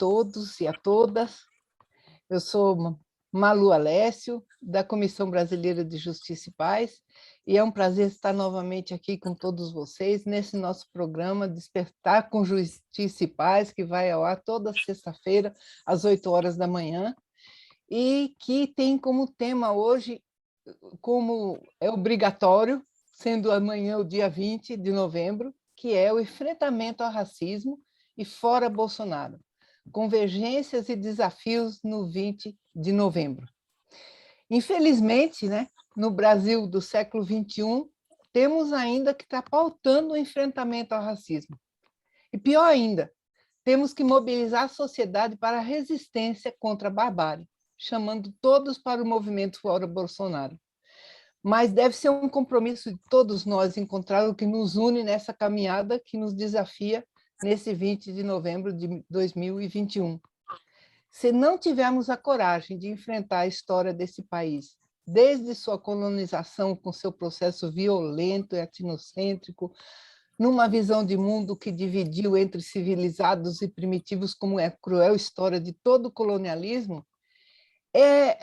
todos e a todas. Eu sou Malu Alessio, da Comissão Brasileira de Justiça e Paz, e é um prazer estar novamente aqui com todos vocês nesse nosso programa Despertar com Justiça e Paz, que vai ao ar toda sexta-feira, às 8 horas da manhã, e que tem como tema hoje, como é obrigatório, sendo amanhã o dia 20 de novembro, que é o enfrentamento ao racismo e fora Bolsonaro. Convergências e desafios no 20 de novembro. Infelizmente, né, no Brasil do século XXI, temos ainda que estar pautando o enfrentamento ao racismo. E pior ainda, temos que mobilizar a sociedade para a resistência contra a barbárie, chamando todos para o movimento fora Bolsonaro. Mas deve ser um compromisso de todos nós encontrar o que nos une nessa caminhada que nos desafia nesse 20 de novembro de 2021. Se não tivermos a coragem de enfrentar a história desse país, desde sua colonização com seu processo violento e etnocêntrico, numa visão de mundo que dividiu entre civilizados e primitivos, como é a cruel história de todo o colonialismo,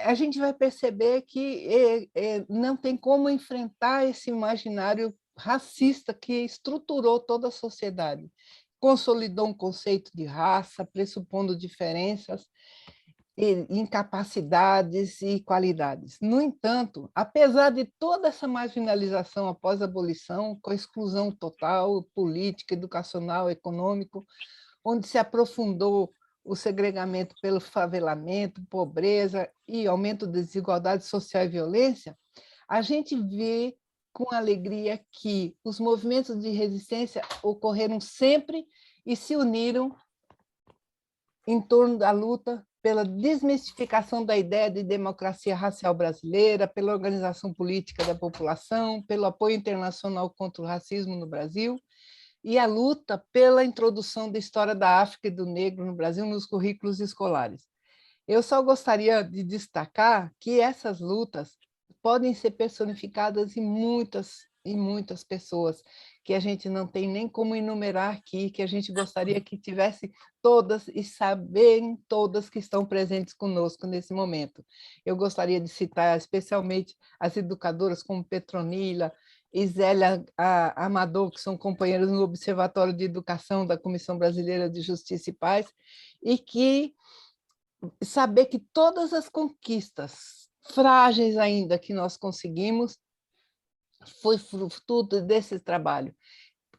a gente vai perceber que não tem como enfrentar esse imaginário racista que estruturou toda a sociedade, consolidou um conceito de raça, pressupondo diferenças, incapacidades e qualidades. No entanto, apesar de toda essa marginalização após a abolição, com a exclusão total, política, educacional, econômico, onde se aprofundou o segregamento pelo favelamento, pobreza e aumento da desigualdade social e violência, a gente vê com alegria que os movimentos de resistência ocorreram sempre e se uniram em torno da luta pela desmistificação da ideia de democracia racial brasileira, pela organização política da população, pelo apoio internacional contra o racismo no Brasil, e a luta pela introdução da história da África e do negro no Brasil nos currículos escolares. Eu só gostaria de destacar que essas lutas podem ser personificadas em muitas pessoas, que a gente não tem nem como enumerar aqui, que a gente gostaria que tivesse todas e saberem todas que estão presentes conosco nesse momento. Eu gostaria de citar especialmente as educadoras como Petronila e Zélia Amador, que são companheiras no Observatório de Educação da Comissão Brasileira de Justiça e Paz, e que saber que todas as conquistas frágeis ainda que nós conseguimos foi fruto desse trabalho,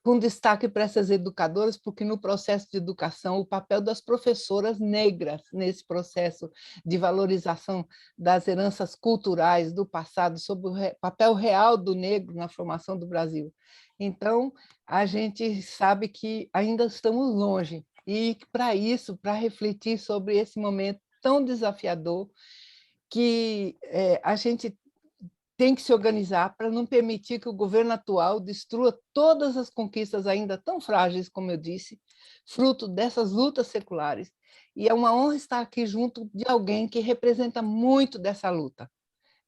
com destaque para essas educadoras, porque no processo de educação, o papel das professoras negras nesse processo de valorização das heranças culturais do passado, sobre o papel real do negro na formação do Brasil. Então, a gente sabe que ainda estamos longe, e para isso, para refletir sobre esse momento tão desafiador, que a gente tem que se organizar para não permitir que o governo atual destrua todas as conquistas ainda tão frágeis, como eu disse, fruto dessas lutas seculares. E é uma honra estar aqui junto de alguém que representa muito dessa luta.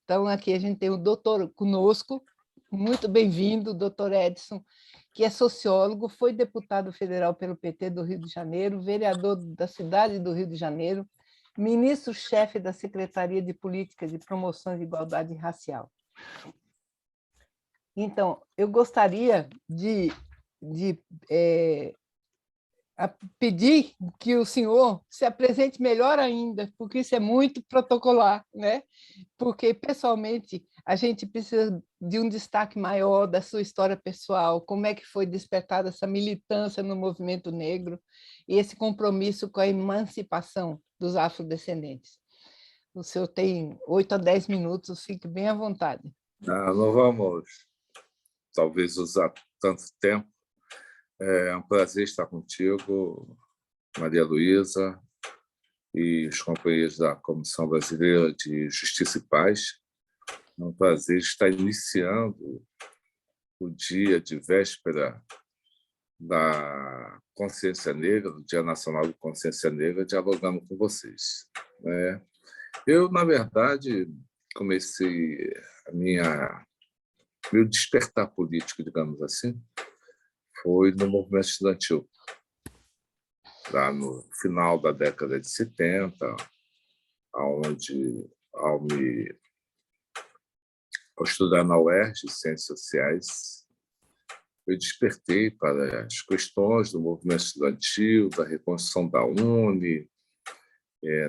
Então, aqui a gente tem o doutor conosco, muito bem-vindo, doutor Edson, que é sociólogo, foi deputado federal pelo PT do Rio de Janeiro, vereador da cidade do Rio de Janeiro, ministro-chefe da Secretaria de Política de Promoção de Igualdade Racial. Então, eu gostaria de pedir que o senhor se apresente melhor ainda, porque isso é muito protocolar, né? Porque, pessoalmente, a gente precisa de um destaque maior da sua história pessoal, como é que foi despertada essa militância no movimento negro e esse compromisso com a emancipação dos afrodescendentes. O senhor tem 8 a 10 minutos, fique bem à vontade. Não vamos, talvez, usar tanto tempo. É um prazer estar contigo, Maria Luísa, e os companheiros da Comissão Brasileira de Justiça e Paz. É um prazer estar iniciando o dia de véspera da Consciência Negra, do Dia Nacional de Consciência Negra, dialogando com vocês. Eu, na verdade, comecei meu despertar político, digamos assim, foi no movimento estudantil. lá no final da década de 70, ao estudar na UERJ, Ciências Sociais, eu despertei para as questões do movimento estudantil, da reconstrução da UNE,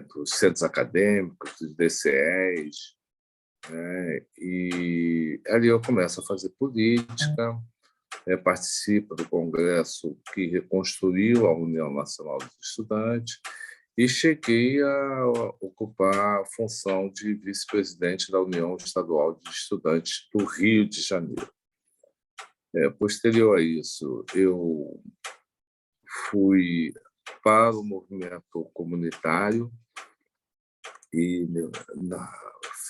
dos centros acadêmicos, dos DCEs, né? E ali eu começo a fazer política, participo do congresso que reconstruiu a União Nacional dos Estudantes e cheguei a ocupar a função de vice-presidente da União Estadual de Estudantes do Rio de Janeiro. Posterior a isso, eu fui para o movimento comunitário e na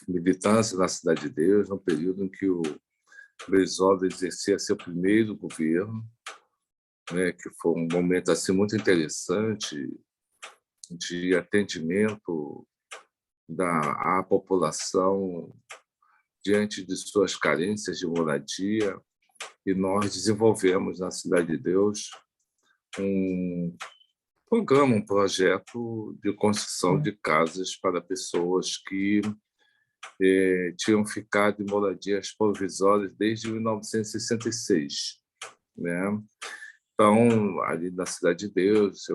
militância na Cidade de Deus, no período em que o Brizola exercia seu primeiro governo, né, que foi um momento assim muito interessante de atendimento à população diante de suas carências de moradia, e nós desenvolvemos na Cidade de Deus um programa, um projeto de construção de casas para pessoas que tinham ficado em moradias provisórias desde 1966, né? Então, ali na Cidade de Deus,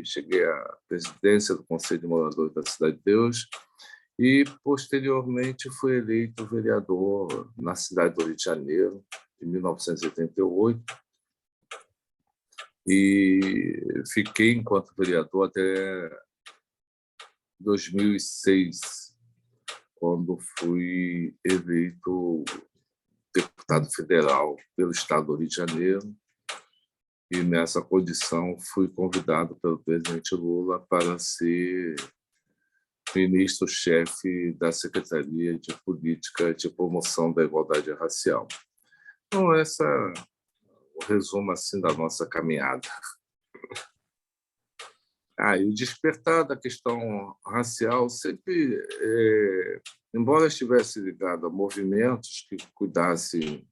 cheguei à presidência do Conselho de Moradores da Cidade de Deus e, posteriormente, fui eleito vereador na cidade do Rio de Janeiro, em 1988, e fiquei enquanto vereador até 2006, quando fui eleito deputado federal pelo estado do Rio de Janeiro, e nessa condição fui convidado pelo presidente Lula para ser ministro-chefe da Secretaria de Política de Promoção da Igualdade Racial. Então, esse é o resumo assim, da nossa caminhada. E o despertar da questão racial sempre, embora estivesse ligado a movimentos que cuidassem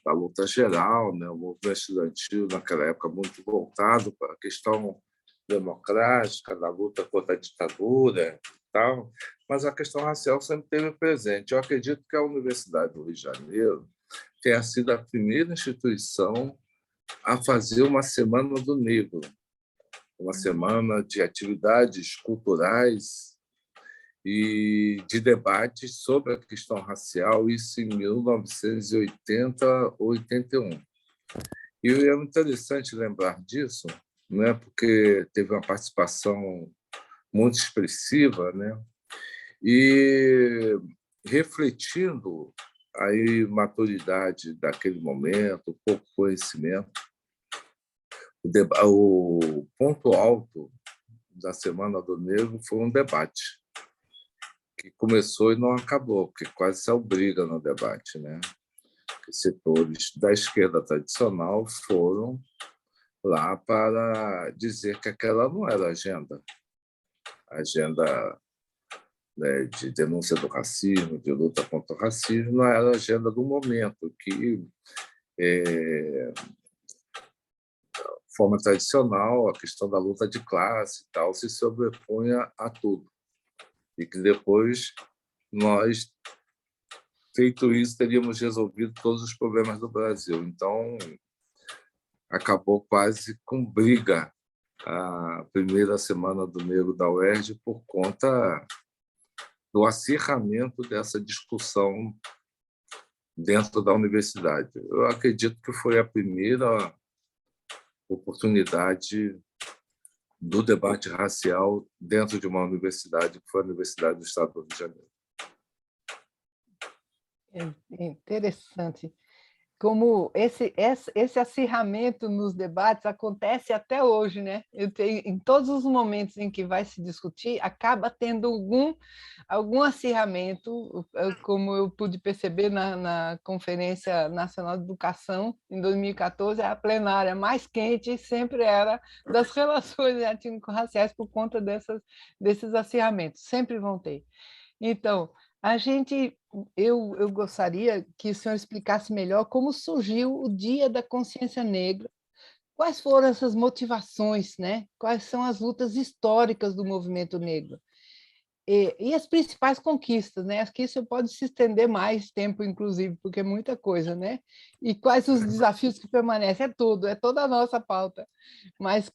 da luta geral, né, o movimento estudantil naquela época muito voltado para a questão democrática, da luta contra a ditadura e tal, mas a questão racial sempre esteve presente. Eu acredito que a Universidade do Rio de Janeiro tenha sido a primeira instituição a fazer uma Semana do Negro, uma semana de atividades culturais e de debates sobre a questão racial, isso em 1980 ou 81. E é interessante lembrar disso, né, porque teve uma participação muito expressiva, né, e refletindo a maturidade daquele momento, o pouco conhecimento. O ponto alto da Semana do Negro foi um debate que começou e não acabou, porque quase se obriga no debate, né? Setores da esquerda tradicional foram lá para dizer que aquela não era a agenda, né, de denúncia do racismo, de luta contra o racismo, não era a agenda do momento, que forma tradicional, a questão da luta de classe e tal, se sobrepunha a tudo. E que depois nós, feito isso, teríamos resolvido todos os problemas do Brasil. Então, acabou quase com briga a primeira Semana do Negro da UERJ por conta do acirramento dessa discussão dentro da universidade. Eu acredito que foi a primeira oportunidade do debate racial dentro de uma universidade, que foi a Universidade do Estado do Rio de Janeiro. É interessante como esse acirramento nos debates acontece até hoje, né? Em todos os momentos em que vai se discutir, acaba tendo algum acirramento, como eu pude perceber na Conferência Nacional de Educação, em 2014, a plenária mais quente sempre era das relações étnico-raciais por conta desses acirramentos, sempre vão ter. Então, eu gostaria que o senhor explicasse melhor como surgiu o Dia da Consciência Negra, quais foram essas motivações, né? Quais são as lutas históricas do movimento negro? E as principais conquistas, né? Aqui você pode se estender mais tempo, inclusive, porque é muita coisa, né? E quais os desafios que permanecem? É tudo, é toda a nossa pauta. Mas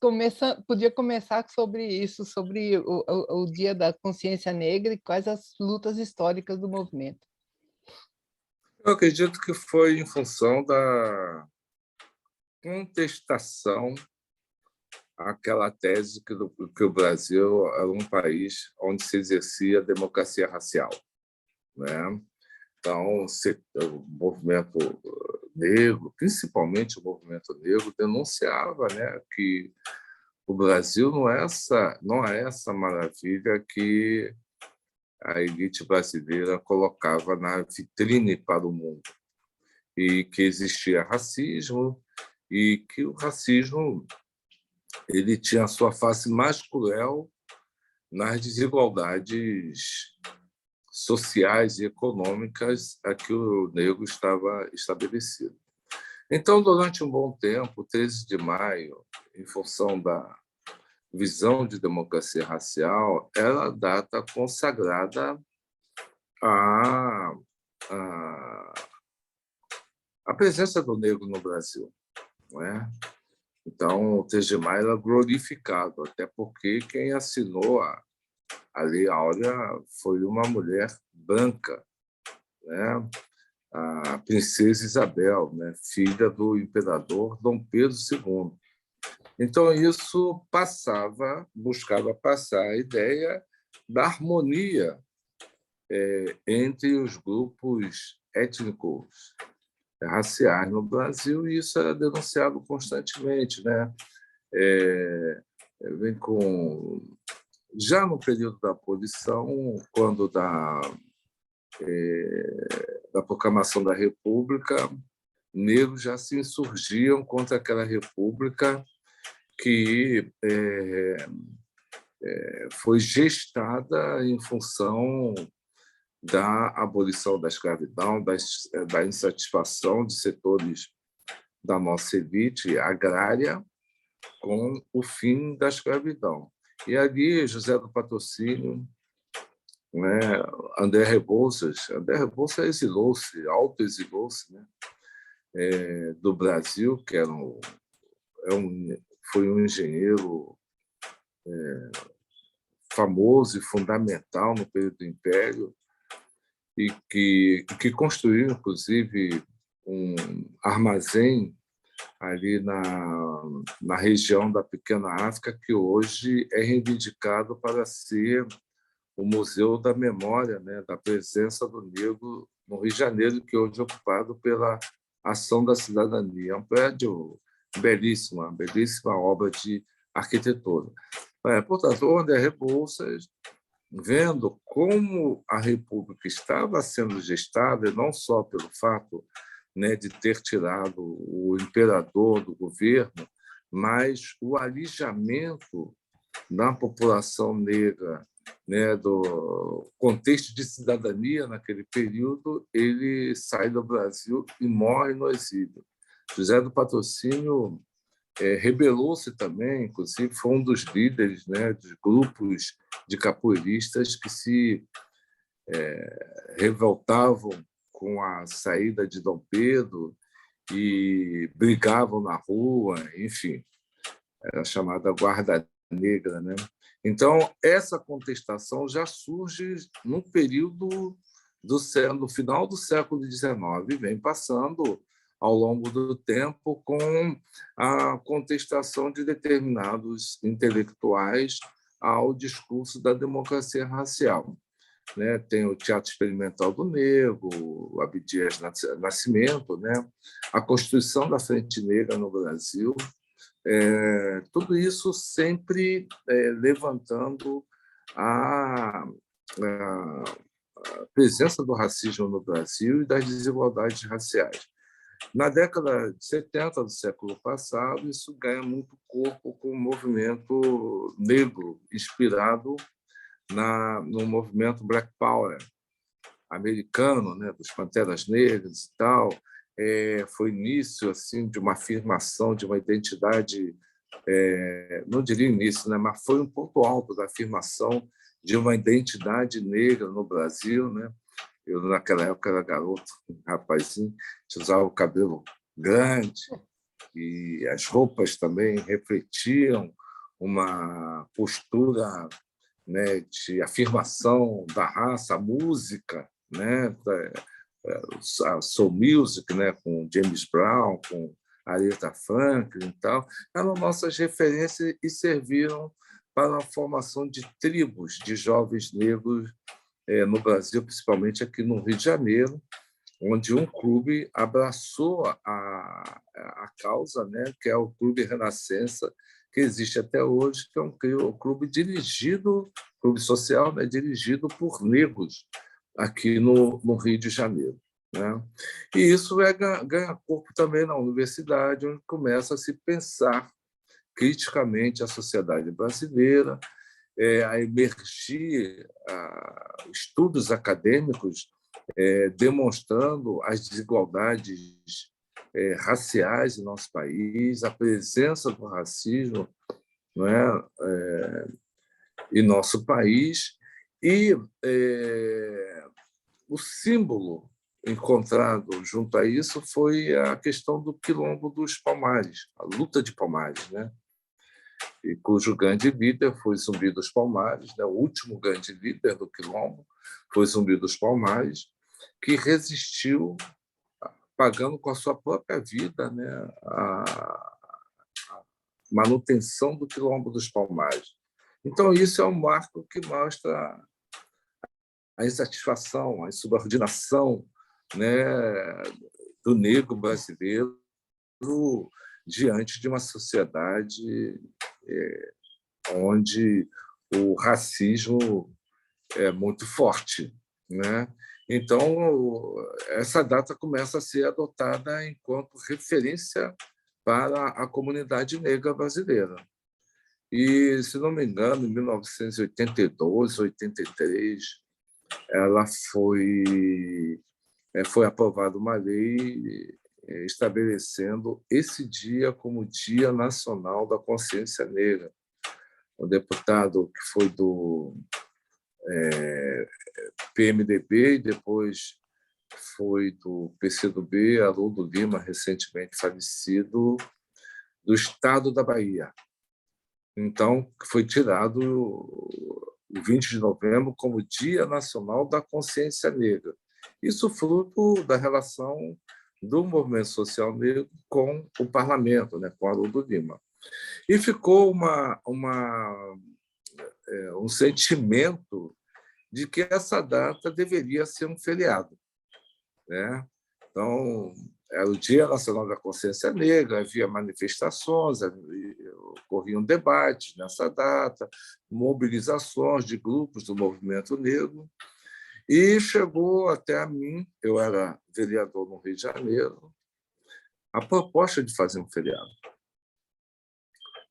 podia começar sobre isso, sobre o Dia da Consciência Negra e quais as lutas históricas do movimento. Eu acredito que foi em função da contestação àquela tese que o Brasil era um país onde se exercia a democracia racial, né? Então, o movimento negro, principalmente o movimento negro, denunciava, né, que o Brasil não é essa maravilha que a elite brasileira colocava na vitrine para o mundo, e que existia racismo, e que o racismo ele tinha a sua face mais cruel nas desigualdades sociais e econômicas a que o negro estava estabelecido. Então, durante um bom tempo, 13 de maio, em função da visão de democracia racial, era a data consagrada à, à, à presença do negro no Brasil, não é? Então, o 13 de maio era glorificado, até porque quem assinou a Lei Áurea foi uma mulher branca, né? A princesa Isabel, né? Filha do imperador Dom Pedro II. Então, isso buscava passar a ideia da harmonia entre os grupos étnicos raciais no Brasil, e isso era denunciado constantemente, né? Vem com já no período da abolição, quando da proclamação da República, negros já se insurgiam contra aquela República que foi gestada em função da abolição da escravidão, da insatisfação de setores da nossa elite agrária com o fim da escravidão. E ali, José do Patrocínio, né, André Rebouças exilou-se, autoexilou-se, né, do Brasil, que foi um engenheiro famoso e fundamental no período do Império, e que construiu, inclusive, um armazém ali na região da Pequena África, que hoje é reivindicado para ser o Museu da Memória, né, da presença do negro no Rio de Janeiro, que hoje é ocupado pela Ação da Cidadania. É um prédio belíssimo, uma belíssima obra de arquitetura. Portanto, o André Rebouças, vendo como a República estava sendo gestada, não só pelo fato, né, de ter tirado o imperador do governo, mas o alijamento da população negra, né, do contexto de cidadania naquele período, ele sai do Brasil e morre no exílio. José do Patrocínio rebelou-se também, inclusive foi um dos líderes, né, dos grupos de capoeiristas que se revoltavam com a saída de Dom Pedro e brigavam na rua, enfim, era chamada Guarda Negra, né? Então, essa contestação já surge no período no final do século XIX, e vem passando ao longo do tempo com a contestação de determinados intelectuais ao discurso da democracia racial, né? Tem o Teatro Experimental do Negro, o Abdias Nascimento, né? A Constituição da Frente Negra no Brasil, tudo isso sempre levantando a presença do racismo no Brasil e das desigualdades raciais. Na década de 70 do século passado, isso ganha muito corpo com o movimento negro, inspirado no movimento Black Power americano, né, dos Panteras Negras e tal, foi início assim de uma afirmação de uma identidade, não diria início, né, mas foi um ponto alto da afirmação de uma identidade negra no Brasil, né? Eu, naquela época, era garoto, um rapazinho, usava o cabelo grande e as roupas também refletiam uma postura, né, de afirmação da raça, a música, né, a soul music, né, com James Brown, com Aretha Franklin e tal, eram nossas referências e serviram para a formação de tribos de jovens negros no Brasil, principalmente aqui no Rio de Janeiro, onde um clube abraçou a causa, né, que é o Clube Renascença, que existe até hoje, que é um clube dirigido, clube social, né, dirigido por negros aqui no Rio de Janeiro. Né? E isso ganha corpo também na universidade, onde começa a se pensar criticamente a sociedade brasileira, a emergir estudos acadêmicos demonstrando as desigualdades raciais em nosso país, a presença do racismo, não é, em nosso país, e o símbolo encontrado junto a isso foi a questão do Quilombo dos Palmares, a luta de Palmares, né? E cujo grande líder foi Zumbi dos Palmares, né? O último grande líder do Quilombo foi Zumbi dos Palmares, que resistiu, pagando com a sua própria vida, né, a manutenção do Quilombo dos Palmares. Então, isso é um marco que mostra a insatisfação, a insubordinação, né, do negro brasileiro diante de uma sociedade onde o racismo é muito forte, né? Então, essa data começa a ser adotada enquanto referência para a comunidade negra brasileira. E, se não me engano, em 1982, 83, ela foi aprovada uma lei estabelecendo esse dia como Dia Nacional da Consciência Negra. O deputado que foi do PMDB e depois foi do PCdoB, Haroldo Lima, recentemente falecido, do estado da Bahia. Então, foi tirado o 20 de novembro como Dia Nacional da Consciência Negra. Isso fruto da relação do movimento social negro com o parlamento, né, com Haroldo Lima. E ficou um sentimento de que essa data deveria ser um feriado, né? Então, era o Dia Nacional da Consciência Negra, havia manifestações, ocorriam debates nessa data, mobilizações de grupos do movimento negro, e chegou até a mim, eu era vereador no Rio de Janeiro, a proposta de fazer um feriado,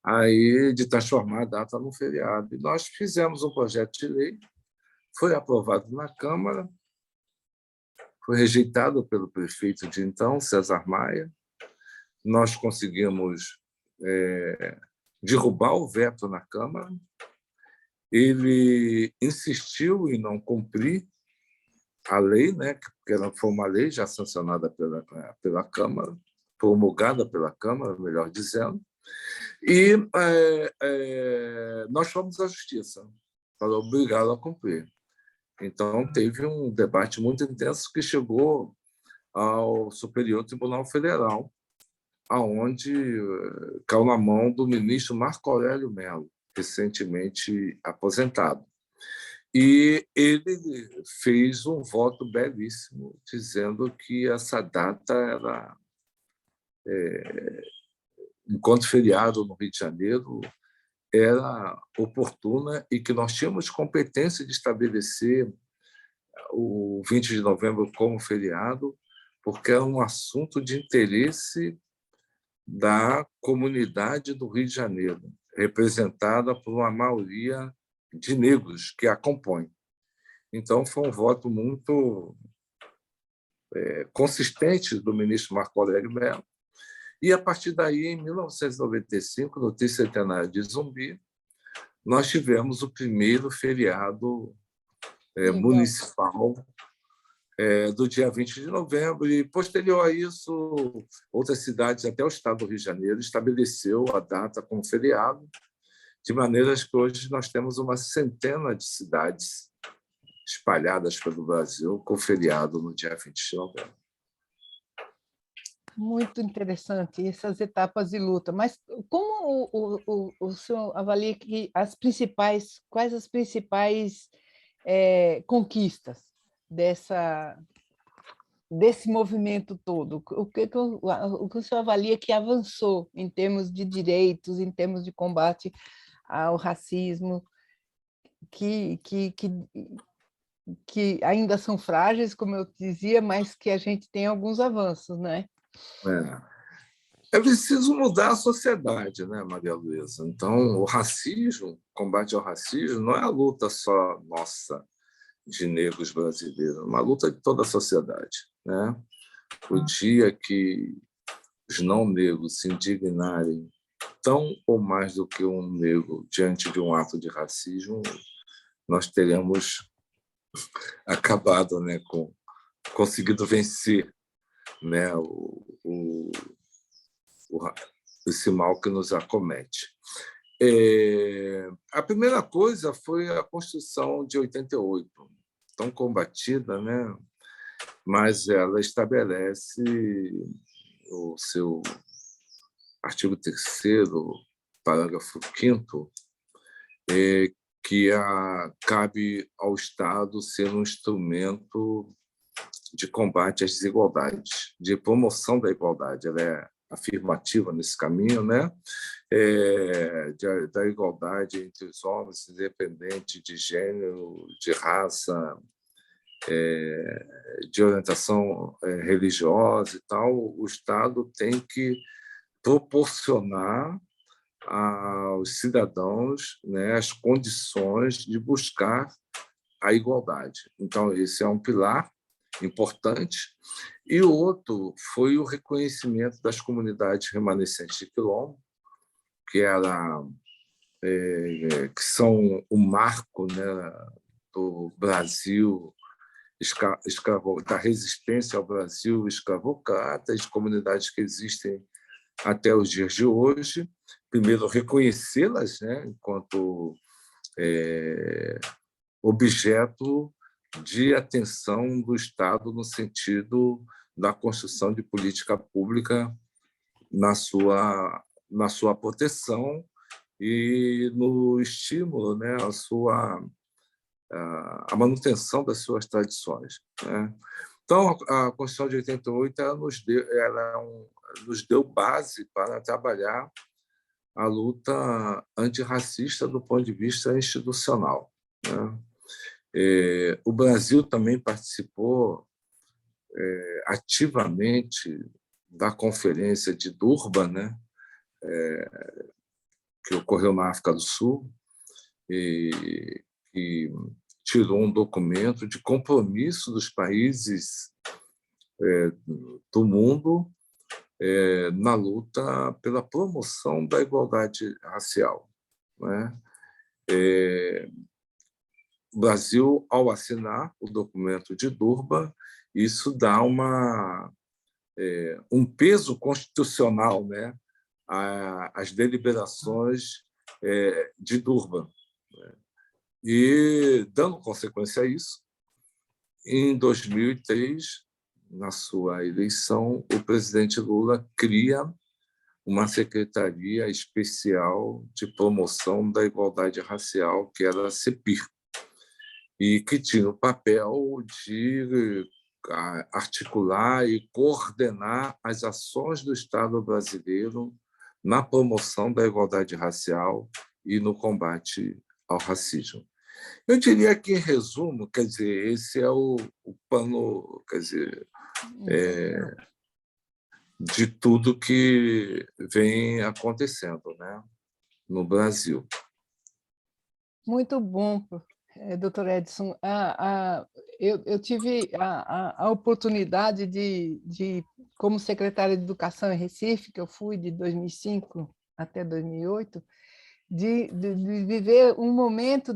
aí de transformar a data num feriado. E nós fizemos um projeto de lei, foi aprovado na Câmara, foi rejeitado pelo prefeito de então, César Maia. Nós conseguimos derrubar o veto na Câmara. Ele insistiu em não cumprir a lei, né, porque ela foi uma lei já sancionada pela Câmara, promulgada pela Câmara, melhor dizendo, e nós fomos à Justiça para obrigá-lo a cumprir. Então, teve um debate muito intenso que chegou ao Superior Tribunal Federal, aonde caiu na mão do ministro Marco Aurélio Mello, recentemente aposentado. E ele fez um voto belíssimo, dizendo que essa data era, enquanto feriado no Rio de Janeiro, era oportuna e que nós tínhamos competência de estabelecer o 20 de novembro como feriado, porque é um assunto de interesse da comunidade do Rio de Janeiro, representada por uma maioria de negros que a compõem. Então, foi um voto muito consistentes do ministro Marco Aurélio Mello. E, a partir daí, em 1995, no tricentenário de Zumbi, nós tivemos o primeiro feriado municipal do dia 20 de novembro, e, posterior a isso, outras cidades, até o estado do Rio de Janeiro, estabeleceu a data como feriado, de maneira que hoje nós temos uma centena de cidades espalhadas pelo Brasil com feriado no dia 20 de novembro. Muito interessante essas etapas de luta. Mas como o senhor avalia que quais as principais conquistas desse movimento todo? O que o senhor avalia que avançou em termos de direitos, em termos de combate ao racismo, que ainda são frágeis, como eu dizia, mas que a gente tem alguns avanços, né? É preciso mudar a sociedade, né, Maria Luísa? Então, o racismo, o combate ao racismo, não é a luta só nossa, de negros brasileiros, é uma luta de toda a sociedade, né? O dia que os não negros se indignarem tão ou mais do que um negro diante de um ato de racismo, nós teremos acabado, né, conseguido vencer, né, esse mal que nos acomete. A primeira coisa foi a Constituição de 88, tão combatida, né? Mas ela estabelece o seu artigo 3º, parágrafo 5º, que cabe ao Estado ser um instrumento de combate às desigualdades, de promoção da igualdade. Ela é afirmativa nesse caminho, né? Da igualdade entre os homens, independente de gênero, de raça, de orientação religiosa e tal. O Estado tem que proporcionar aos cidadãos, né, as condições de buscar a igualdade. Então, esse é um pilar importante. E o outro foi o reconhecimento das comunidades remanescentes de Quilombo, que são o marco, né, do Brasil, da resistência ao Brasil escravocrata, as comunidades que existem até os dias de hoje. Primeiro, reconhecê-las, né, enquanto objeto de atenção do Estado no sentido da construção de política pública na sua proteção e no estímulo, né, a manutenção das suas tradições, né? Então, a Constituição de 88 nos deu base para trabalhar a luta antirracista do ponto de vista institucional, né? O Brasil também participou ativamente da Conferência de Durban, né, que ocorreu na África do Sul, e tirou um documento de compromisso dos países do mundo na luta pela promoção da igualdade racial, né? O Brasil, ao assinar o documento de Durban, isso dá um peso constitucional, né, às deliberações de Durban. E, dando consequência a isso, em 2003, na sua eleição, o presidente Lula cria uma secretaria especial de promoção da igualdade racial, que era a CEPIR, e que tinha o papel de articular e coordenar as ações do Estado brasileiro na promoção da igualdade racial e no combate ao racismo. Eu diria que, em resumo, quer dizer, esse é o pano, quer dizer, de tudo que vem acontecendo, né, no Brasil. Muito bom, doutor Edson. eu tive a oportunidade como secretária de Educação em Recife, que eu fui de 2005 até 2008, de viver um momento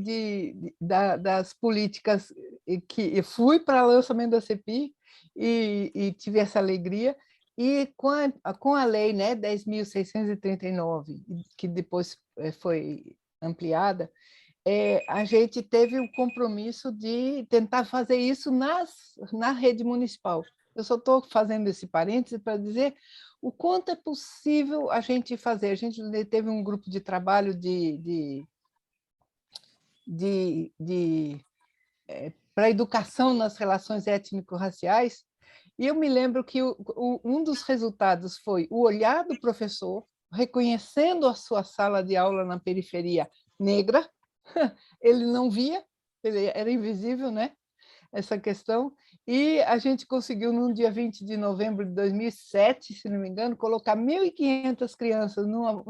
das políticas que eu fui para o lançamento da CEPI e tive essa alegria, e com a lei, né, 10.639, que depois foi ampliada, a gente teve o compromisso de tentar fazer isso na rede municipal. Eu só estou fazendo esse parêntese para dizer o quanto é possível a gente fazer. A gente teve um grupo de trabalho para a educação nas relações étnico-raciais, e eu me lembro que um dos resultados foi o olhar do professor reconhecendo a sua sala de aula na periferia negra. Ele não via, ele era invisível, né? Essa questão, e a gente conseguiu, no dia 20 de novembro de 2007, se não me engano, colocar 1.500 crianças numa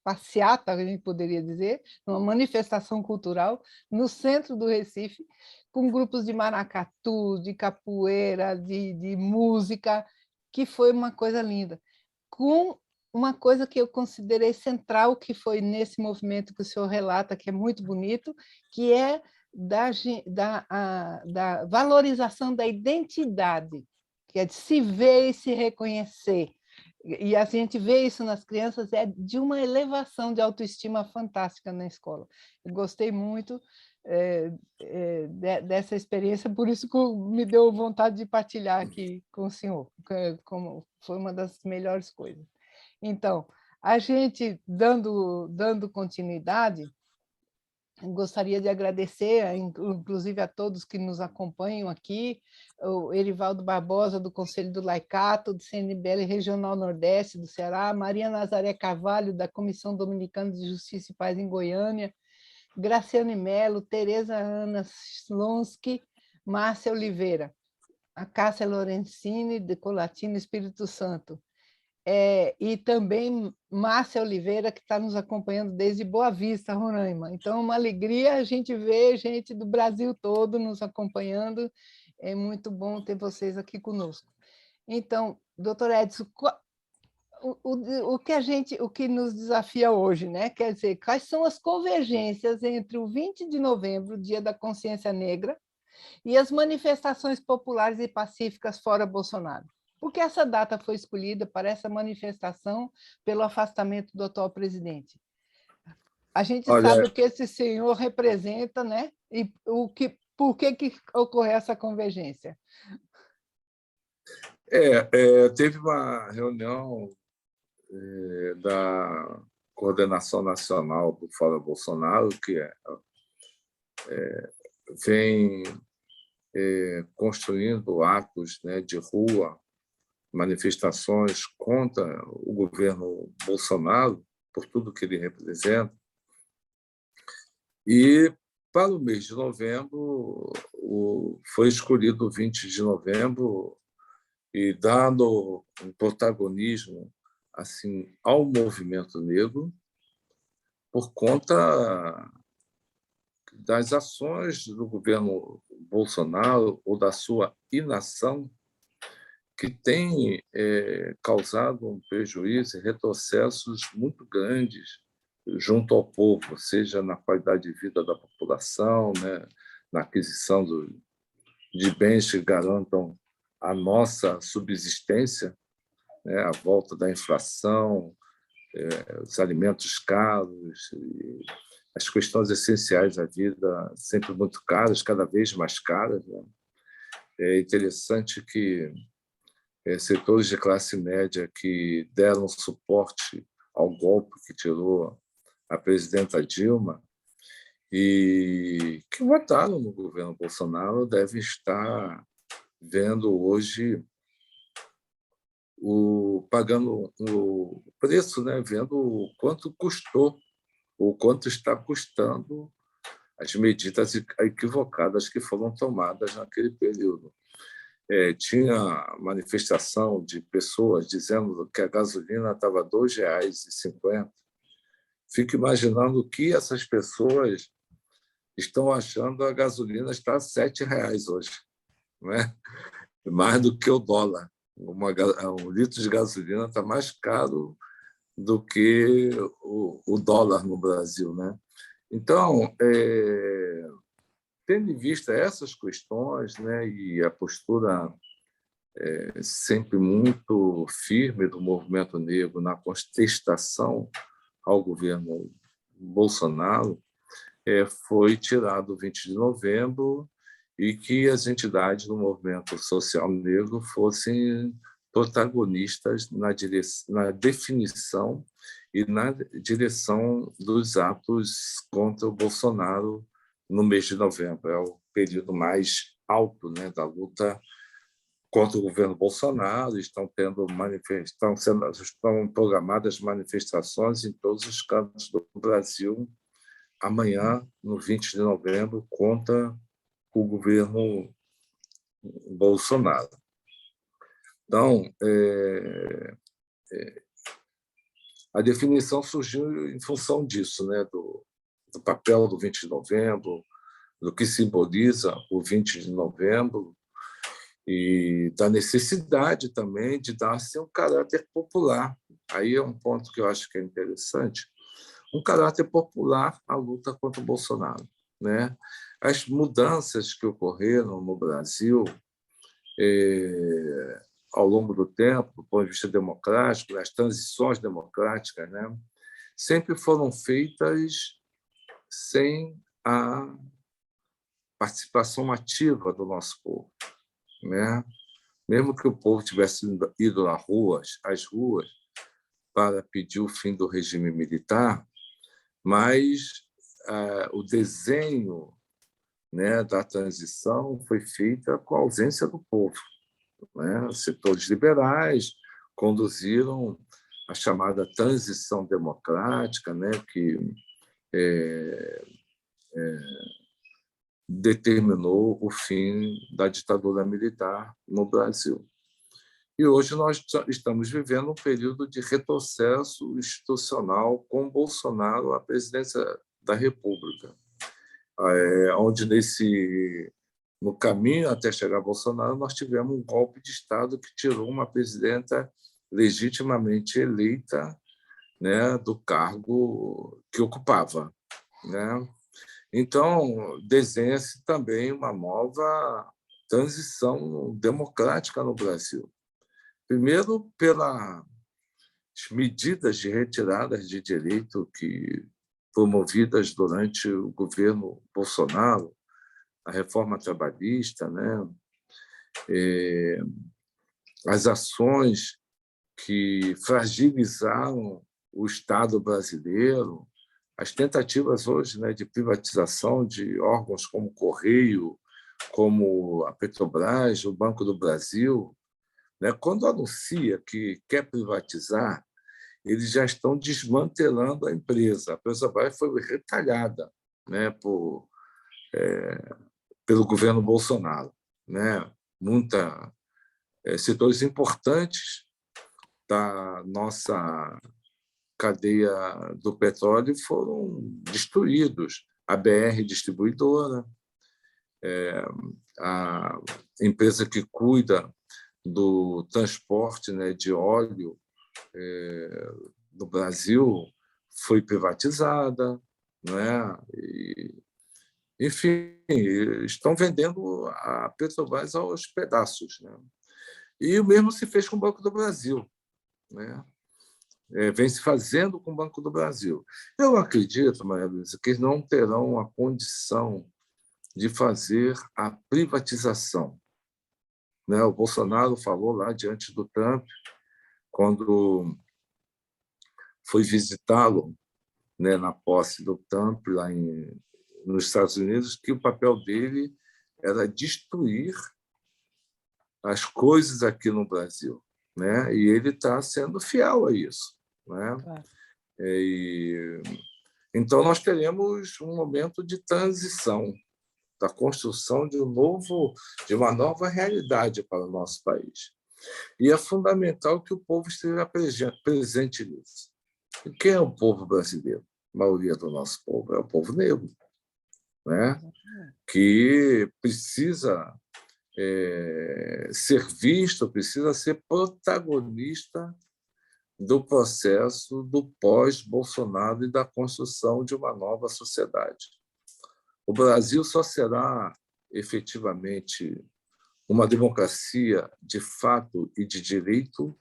passeata, a gente poderia dizer, numa manifestação cultural, no centro do Recife, com grupos de maracatu, de capoeira, de música, que foi uma coisa linda. Com uma coisa que eu considerei central, que foi nesse movimento que o senhor relata, que é muito bonito, que é da valorização da identidade, que é de se ver e se reconhecer. E a gente vê isso nas crianças, é de uma elevação de autoestima fantástica na escola. Eu gostei muito dessa experiência, por isso que me deu vontade de partilhar aqui com o senhor, como foi uma das melhores coisas. Então, a gente, dando continuidade, gostaria de agradecer, inclusive, a todos que nos acompanham aqui, o Erivaldo Barbosa, do Conselho do Laicato, do CNBL Regional Nordeste do Ceará, Maria Nazaré Carvalho, da Comissão Dominicana de Justiça e Paz em Goiânia, Graciane Melo, Tereza Ana Slonsky, Márcia Oliveira, a Cássia Lorenzini, de Colatina, Espírito Santo, e também Márcia Oliveira, que está nos acompanhando desde Boa Vista, Roraima. Então, uma alegria a gente ver gente do Brasil todo nos acompanhando. É muito bom ter vocês aqui conosco. Então, doutor Edson, o que nos desafia hoje, né? Quer dizer, quais são as convergências entre o 20 de novembro, Dia da Consciência Negra, e as manifestações populares e pacíficas fora Bolsonaro? Por que essa data foi escolhida para essa manifestação pelo afastamento do atual presidente? A gente sabe o que esse senhor representa, né? E por que ocorreu essa convergência? Teve uma reunião da Coordenação Nacional do Fora Bolsonaro, que vem construindo atos, né, de rua, manifestações contra o governo Bolsonaro, por tudo que ele representa. E, para o mês de novembro, foi escolhido o 20 de novembro, e dando um protagonismo assim, ao movimento negro, por conta das ações do governo Bolsonaro ou da sua inação, que tem causado um prejuízo e retrocessos muito grandes junto ao povo, seja na qualidade de vida da população, né, na aquisição de bens que garantam a nossa subsistência, né, a volta da inflação, os alimentos caros, as questões essenciais da vida sempre muito caras, cada vez mais caras, né? É interessante que setores de classe média que deram suporte ao golpe que tirou a presidenta Dilma e que votaram no governo Bolsonaro devem estar vendo hoje pagando o preço, né? Vendo o quanto custou, o quanto está custando as medidas equivocadas que foram tomadas naquele período. Tinha manifestação de pessoas dizendo que a gasolina estava R$ 2,50. Fico imaginando o que essas pessoas estão achando a gasolina está a R$ 7 hoje, né? Mais do que o dólar. Um litro de gasolina está mais caro do que o dólar no Brasil, né? Então, tendo em vista essas questões, né, e a postura sempre muito firme do movimento negro na contestação ao governo Bolsonaro, foi tirado o 20 de novembro e que as entidades do movimento social negro fossem protagonistas na definição e na direção dos atos contra o Bolsonaro no mês de novembro. É o período mais alto, né, da luta contra o governo Bolsonaro. Estão programadas manifestações em todos os cantos do Brasil amanhã, no 20 de novembro, contra o governo Bolsonaro. Então, a definição surgiu em função disso, né, do papel do 20 de novembro, do que simboliza o 20 de novembro e da necessidade também de dar-se um caráter popular. Aí é um ponto que eu acho que é interessante, um caráter popular à luta contra o Bolsonaro, né? As mudanças que ocorreram no Brasil ao longo do tempo, do ponto de vista democrático, as transições democráticas, né, sempre foram feitas sem a participação ativa do nosso povo, né? Mesmo que o povo tivesse ido às ruas para pedir o fim do regime militar, mas o desenho, né, da transição foi feita com a ausência do povo, né? Os setores liberais conduziram a chamada transição democrática, né, que determinou o fim da ditadura militar no Brasil. E hoje nós estamos vivendo um período de retrocesso institucional com Bolsonaro à presidência da República, onde no caminho até chegar a Bolsonaro nós tivemos um golpe de Estado que tirou uma presidenta legitimamente eleita, né, do cargo que ocupava, né? Então, desenha-se também uma nova transição democrática no Brasil. Primeiro, pelas medidas de retirada de direito promovidas durante o governo Bolsonaro, a reforma trabalhista, né? As ações que fragilizaram o Estado brasileiro, as tentativas hoje, né, de privatização de órgãos como o Correio, como a Petrobras, o Banco do Brasil, né? Quando anuncia que quer privatizar, eles já estão desmantelando a empresa. A Petrobras foi retalhada, né, pelo governo Bolsonaro, né? Setores importantes da nossa cadeia do petróleo foram destruídos. A BR Distribuidora, a empresa que cuida do transporte, né, de óleo do Brasil, foi privatizada, né? Enfim, estão vendendo a Petrobras aos pedaços, né? E o mesmo se fez com o Banco do Brasil, né? Vem se fazendo com o Banco do Brasil. Eu acredito, Maria Luísa, que eles não terão a condição de fazer a privatização, né? O Bolsonaro falou lá diante do Trump, quando foi visitá-lo, né, na posse do Trump lá nos Estados Unidos, que o papel dele era destruir as coisas aqui no Brasil, né? E ele está sendo fiel a isso, né? Claro. Então nós teremos um momento de transição, da construção de uma nova realidade para o nosso país. E é fundamental que o povo esteja presente nisso. E quem é o povo brasileiro? A maioria do nosso povo é o povo negro. né? Que precisa ser visto, precisa ser protagonista do processo do pós-Bolsonaro e da construção de uma nova sociedade. O Brasil só será efetivamente uma democracia de fato e de direito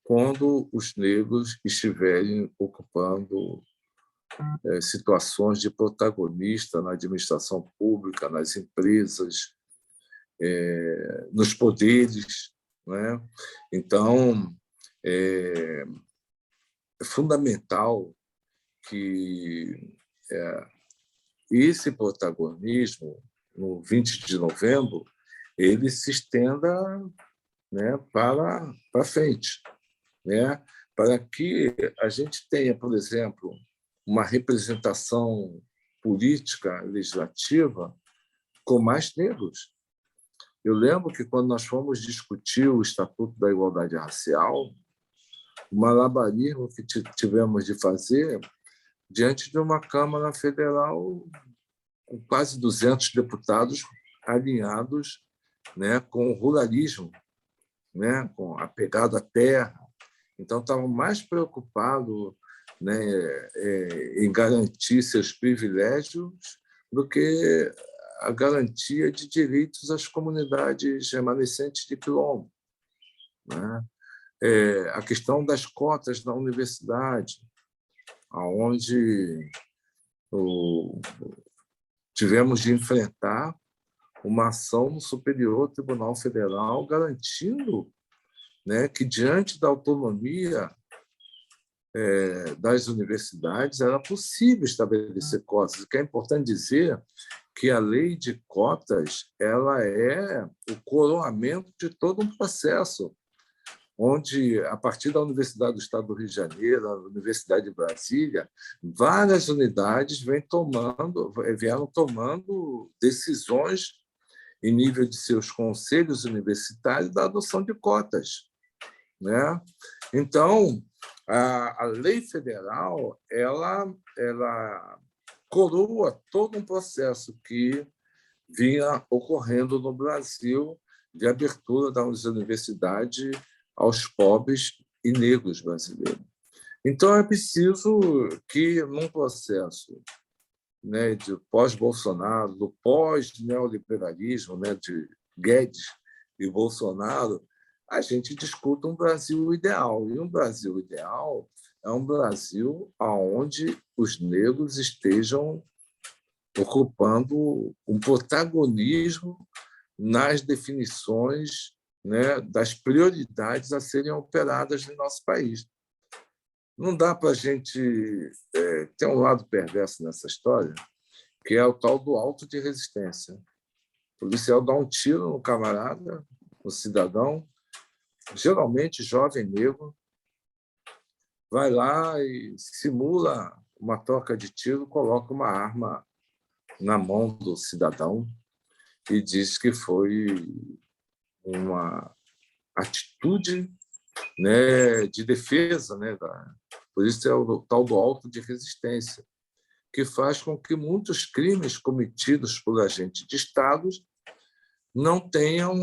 quando os negros estiverem ocupando situações de protagonista na administração pública, nas empresas, nos poderes, né? Então, é fundamental que esse protagonismo, no 20 de novembro, ele se estenda, né, para frente, né? Para que a gente tenha, por exemplo, uma representação política, legislativa, com mais negros. Eu lembro que, quando nós fomos discutir o Estatuto da Igualdade Racial, o malabarismo que tivemos de fazer diante de uma Câmara Federal com quase 200 deputados alinhados, né, com o ruralismo, né, com a pegada à terra. Então, estavam mais preocupados, né, em garantir seus privilégios do que a garantia de direitos às comunidades remanescentes de quilombo, né? A questão das cotas na universidade, onde tivemos de enfrentar uma ação no Superior Tribunal Federal garantindo, né, que, diante da autonomia das universidades, era possível estabelecer cotas. O que é importante dizer que a lei de cotas ela é o coroamento de todo um processo, onde, a partir da Universidade do Estado do Rio de Janeiro, a Universidade de Brasília, várias unidades vieram tomando decisões em nível de seus conselhos universitários da adoção de cotas, né? Então, a lei federal ela coroa todo um processo que vinha ocorrendo no Brasil de abertura das universidades aos pobres e negros brasileiros. Então, é preciso que, num processo, né, de pós-Bolsonaro, do pós-neoliberalismo, né, de Guedes e Bolsonaro, a gente discuta um Brasil ideal. E um Brasil ideal é um Brasil onde os negros estejam ocupando um protagonismo nas definições, né, das prioridades a serem operadas no nosso país. Não dá para a gente ter um lado perverso nessa história, que é o tal do auto de resistência. O policial dá um tiro no camarada, no cidadão, geralmente jovem negro, vai lá e simula uma troca de tiro, coloca uma arma na mão do cidadão e diz que foi uma atitude, né, de defesa, né, por isso é o tal do auto de resistência, que faz com que muitos crimes cometidos por agentes de Estado não tenham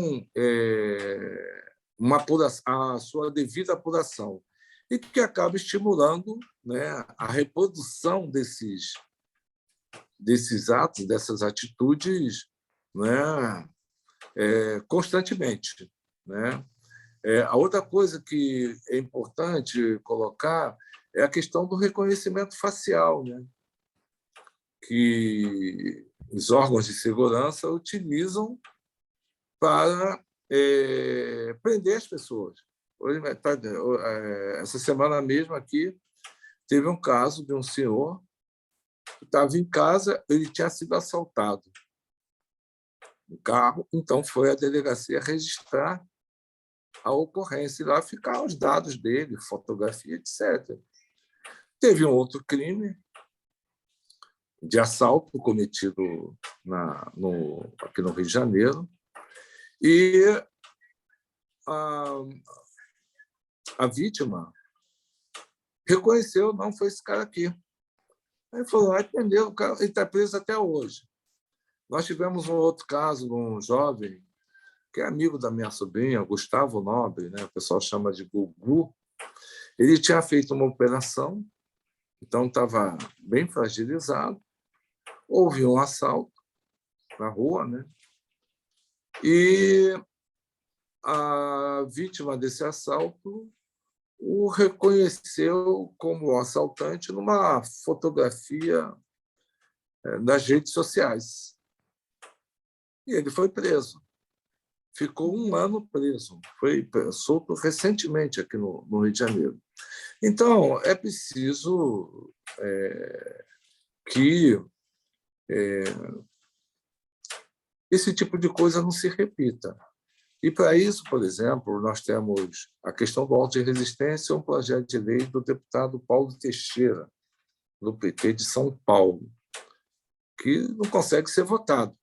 a sua devida apuração e que acaba estimulando, né, a reprodução desses atos, dessas atitudes, né, constantemente, né? A outra coisa que é importante colocar é a questão do reconhecimento facial, né, que os órgãos de segurança utilizam para prender as pessoas. Essa semana mesmo aqui teve um caso de um senhor que estava em casa, ele tinha sido assaltado no carro, então foi à delegacia registrar a ocorrência e lá ficar os dados dele, fotografia, etc. Teve um outro crime de assalto cometido aqui no Rio de Janeiro e a vítima reconheceu, não, foi esse cara aqui. Aí falou, entendeu, o cara está preso até hoje. Nós tivemos um outro caso de um jovem que é amigo da minha sobrinha, Gustavo Nobre, né? O pessoal chama de Gugu. Ele tinha feito uma operação, então estava bem fragilizado. Houve um assalto na rua, né? E a vítima desse assalto o reconheceu como assaltante numa fotografia nas redes sociais. E ele foi preso. Ficou um ano preso. Foi solto recentemente aqui no Rio de Janeiro. Então, é preciso que esse tipo de coisa não se repita. E, para isso, por exemplo, nós temos a questão do auto de resistência, um projeto de lei do deputado Paulo Teixeira, do PT de São Paulo, que não consegue ser votado.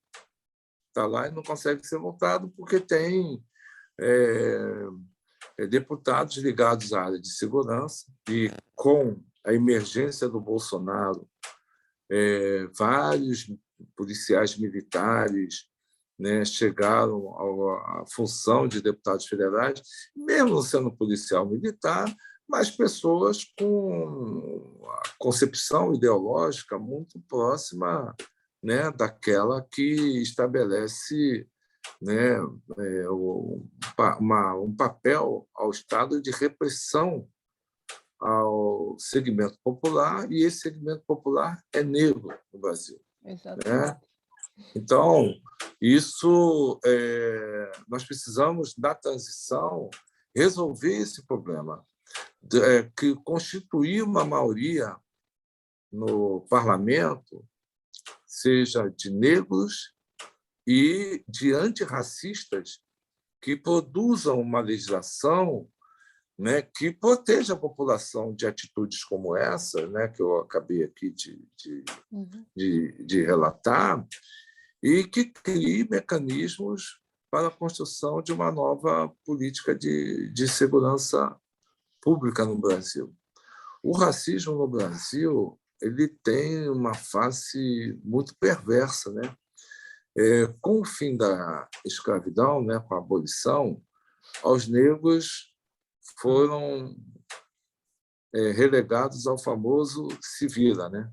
Está lá e não consegue ser votado porque tem deputados ligados à área de segurança e, com a emergência do Bolsonaro, vários policiais militares, né, chegaram à função de deputados federais, mesmo não sendo policial militar, mas pessoas com a concepção ideológica muito próxima, né, daquela que estabelece, né, um papel ao Estado de repressão ao segmento popular, e esse segmento popular é negro no Brasil. Exatamente. Né? Então, isso nós precisamos, da transição, resolver esse problema, que constituir uma maioria no parlamento, seja de negros e de antirracistas, que produzam uma legislação, né, que proteja a população de atitudes como essa, né, que eu acabei aqui de relatar, e que crie mecanismos para a construção de uma nova política de segurança pública no Brasil. O racismo no Brasil ele tem uma face muito perversa, né? Com o fim da escravidão, né, com a abolição, os negros foram relegados ao famoso se vira, né?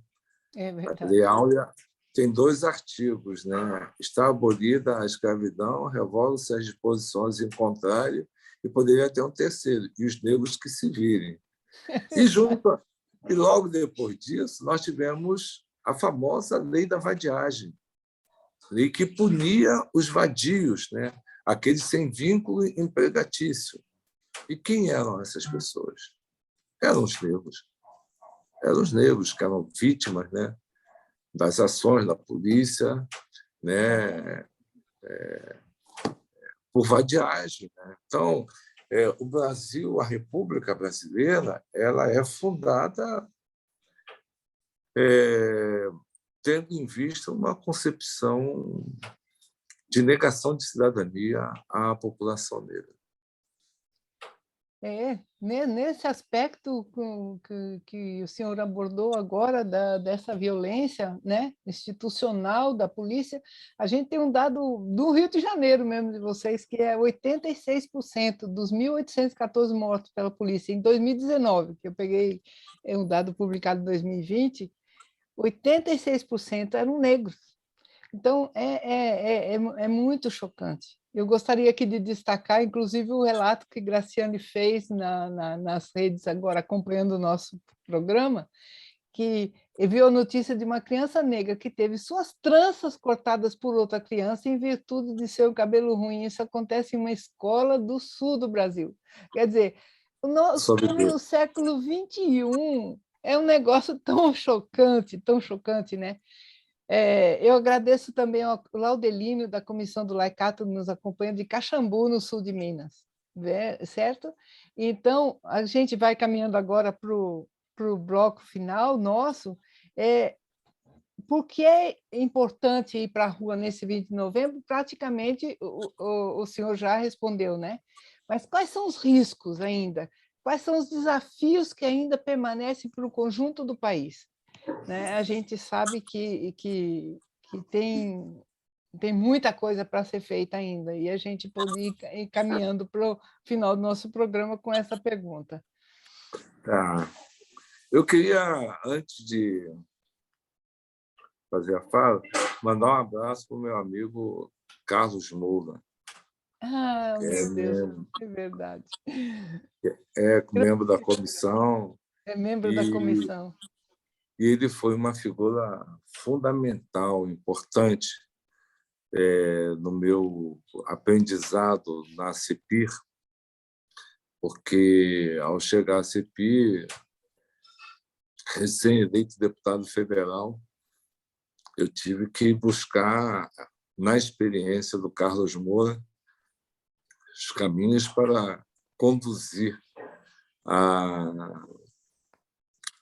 É A Lei verdade. Áurea tem 2 artigos, né? Está abolida a escravidão, revolam-se as disposições em contrário, e poderia ter um terceiro, e os negros que se virem. E logo depois disso, nós tivemos a famosa Lei da Vadiagem, lei que punia os vadios, né? Aqueles sem vínculo empregatício. E quem eram essas pessoas? Eram os negros. Eram os negros que eram vítimas, né, das ações da polícia, né, por vadiagem. Né? Então, o Brasil, a República Brasileira, ela é fundada tendo em vista uma concepção de negação de cidadania à população negra. Nesse aspecto que o senhor abordou agora, dessa violência, né, institucional da polícia, a gente tem um dado do Rio de Janeiro mesmo, de vocês, que é 86% dos 1.814 mortos pela polícia em 2019, que eu peguei um dado publicado em 2020, 86% eram negros. Então, é muito chocante. Eu gostaria aqui de destacar, inclusive, o relato que Graciane fez nas redes agora, acompanhando o nosso programa, que viu a notícia de uma criança negra que teve suas tranças cortadas por outra criança em virtude de seu cabelo ruim. Isso acontece em uma escola do sul do Brasil. Quer dizer, nós estamos no século XXI, é um negócio tão chocante, né? Eu agradeço também ao Laudelino, da Comissão do Laicato, que nos acompanha, de Caxambu, no sul de Minas, certo? Então, a gente vai caminhando agora para o bloco final nosso. Por que é importante ir para a rua nesse 20 de novembro? Praticamente o senhor já respondeu, né? Mas quais são os riscos ainda? Quais são os desafios que ainda permanecem para o conjunto do país? Né? A gente sabe que tem Tem muita coisa para ser feita ainda, e a gente pode ir caminhando para o final do nosso programa com essa pergunta. Tá. Eu queria, antes de fazer a fala, mandar um abraço para o meu amigo Carlos Moura, Ah, que meu Deus, é verdade. é membro da comissão, É membro da e comissão. ele foi uma figura fundamental, importante no meu aprendizado na CEPIR, porque, ao chegar à CEPIR, recém-eleito deputado federal, eu tive que buscar, na experiência do Carlos Moura, os caminhos para conduzir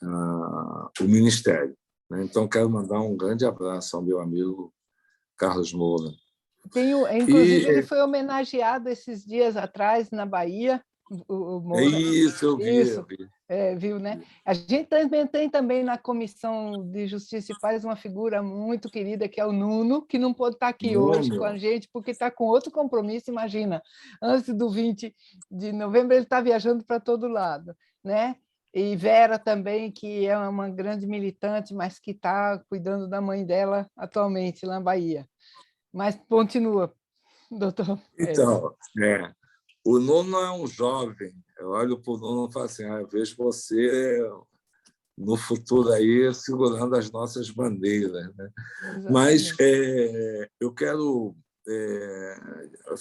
o Ministério. Então, quero mandar um grande abraço ao meu amigo Carlos Moura. Inclusive, ele foi homenageado esses dias atrás na Bahia, o Moura. Isso, eu vi. Isso. Viu, né? A gente tem também na Comissão de Justiça e Paz uma figura muito querida, que é o Nuno, que não pôde estar aqui hoje com a gente, porque está com outro compromisso, imagina. Antes do 20 de novembro, ele está viajando para todo lado, né? E Vera também, que é uma grande militante, mas que está cuidando da mãe dela atualmente, lá na Bahia. Mas continua, doutor. Então, o Nuno é um jovem. Eu olho para o Nuno e falo assim, eu vejo você no futuro aí segurando as nossas bandeiras. Né? Mas eu quero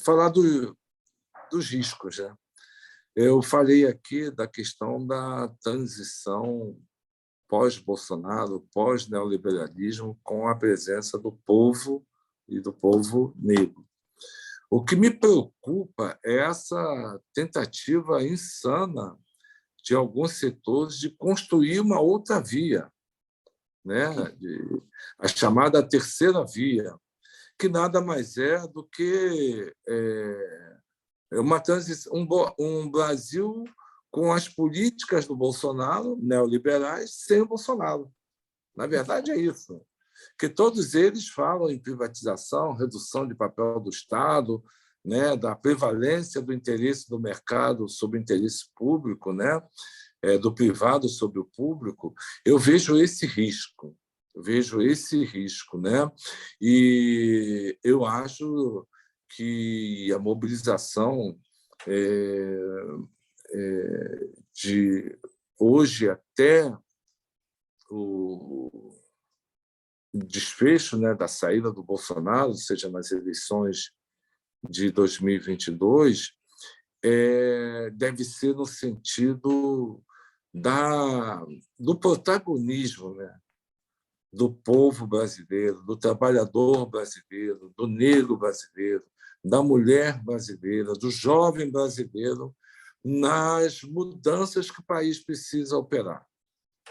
falar dos riscos. Né? Eu falei aqui da questão da transição pós-Bolsonaro, pós-neoliberalismo, com a presença do povo e do povo negro. O que me preocupa é essa tentativa insana de alguns setores de construir uma outra via, né? A chamada terceira via, que nada mais é do que uma transição, um Brasil com as políticas do Bolsonaro, neoliberais, sem o Bolsonaro. Na verdade, é isso. Que todos eles falam em privatização, redução de papel do Estado, né, da prevalência do interesse do mercado sobre o interesse público, né, do privado sobre o público. Eu vejo esse risco, né? E eu acho que a mobilização de hoje até o desfecho, né, da saída do Bolsonaro, seja nas eleições de 2022, deve ser no sentido do protagonismo, né, do povo brasileiro, do trabalhador brasileiro, do negro brasileiro, da mulher brasileira, do jovem brasileiro, nas mudanças que o país precisa operar,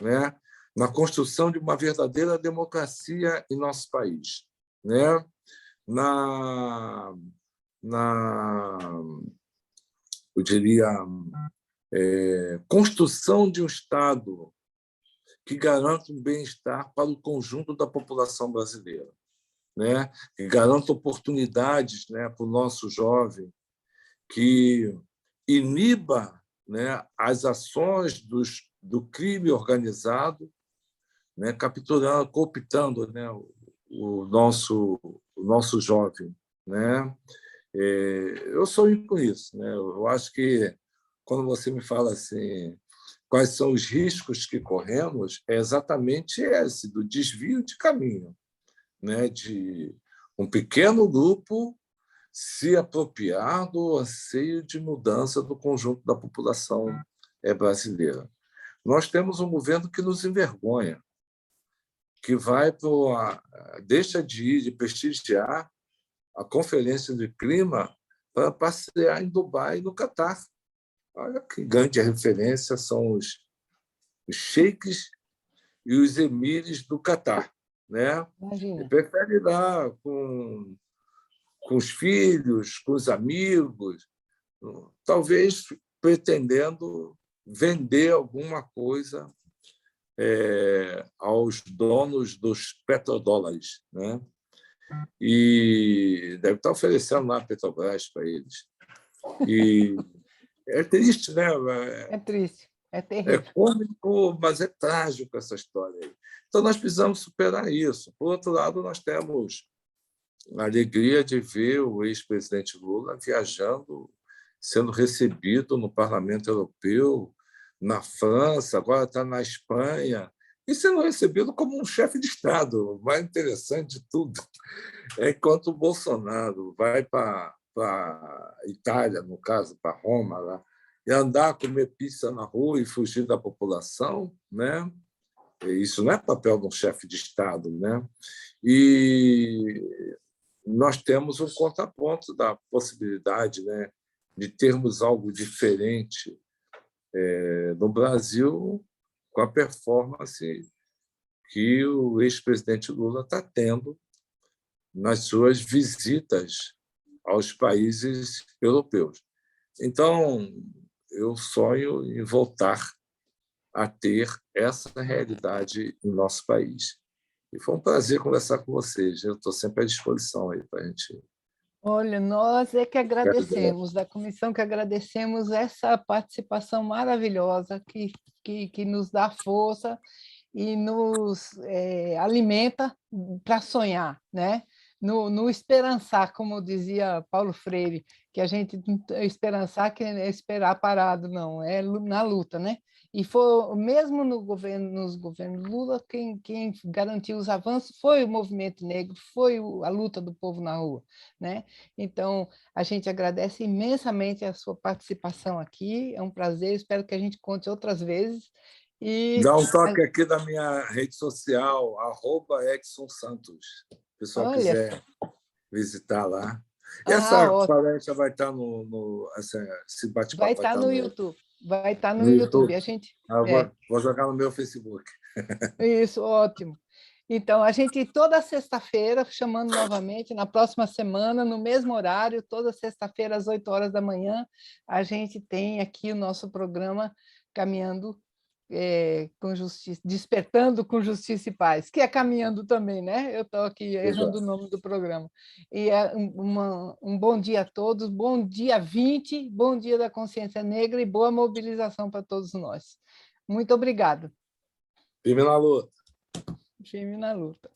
né? Na construção de uma verdadeira democracia em nosso país, né? Eu diria, construção de um Estado que garanta um bem-estar para o conjunto da população brasileira, né? Que garanta oportunidades, né, para o nosso jovem, que iniba, né, as ações do crime organizado, né, capturando, cooptando, né, o nosso jovem, né? Eu sonho com isso, né? Eu acho que quando você me fala assim, quais são os riscos que corremos, é exatamente esse do desvio de caminho, né? De um pequeno grupo se apropriar do anseio de mudança do conjunto da população brasileira. Nós temos um governo que nos envergonha, que deixa de prestigiar a Conferência de Clima para passear em Dubai e no Catar. Olha que grande referência são os sheiks e os emires do Catar. Né? Ele prefere ir lá com os filhos, com os amigos, talvez pretendendo vender alguma coisa aos donos dos petrodólares, né? e deve estar oferecendo lá a Petrobras para eles. E é triste, né? É triste, é É terrível. cômico, mas é trágico essa história aí. Então, nós precisamos superar isso. Por outro lado, nós temos a alegria de ver o ex-presidente Lula viajando, sendo recebido no Parlamento Europeu, na França, agora está na Espanha, e sendo recebido como um chefe de Estado. O mais interessante de tudo é enquanto o Bolsonaro vai para a Itália, no caso, para Roma, lá, e andar, comer pizza na rua e fugir da população, né? Isso não é papel de um chefe de Estado, né? E nós temos um contraponto da possibilidade, né, de termos algo diferente no Brasil com a performance que o ex-presidente Lula está tendo nas suas visitas aos países europeus. Então, eu sonho em voltar a ter essa realidade em nosso país. E foi um prazer conversar com vocês. Eu estou sempre à disposição aí para a gente. Olha, nós é que agradecemos, da comissão que agradecemos essa participação maravilhosa que nos dá força e nos alimenta para sonhar, né? No esperançar, como dizia Paulo Freire, que a gente esperançar que é esperar parado, não, é na luta, né? E foi mesmo nos governos Lula, quem garantiu os avanços foi o movimento negro, foi a luta do povo na rua, né? Então, a gente agradece imensamente a sua participação aqui, é um prazer, espero que a gente conte outras vezes. E, Dá um toque aqui da minha rede social, @EdsonSantos. Se o pessoal olha, quiser visitar lá. E essa ótimo, palestra vai estar esse vai bate-papo vai estar estar no YouTube, vai estar no no YouTube, YouTube. a gente, Eu vou jogar no meu Facebook. isso, ótimo. Então, a gente, toda sexta-feira, chamando novamente, na próxima semana, no mesmo horário, toda sexta-feira, às 8 horas da manhã, a gente tem aqui o nosso programa Caminhando com Justiça, Despertando com Justiça e Paz, que é caminhando também, né? Eu estou aqui errando o Exato. nome do programa. E é um bom dia a todos, bom dia 20, bom dia da consciência negra e boa mobilização para todos nós. Muito obrigada. Firme na luta. Firme na luta.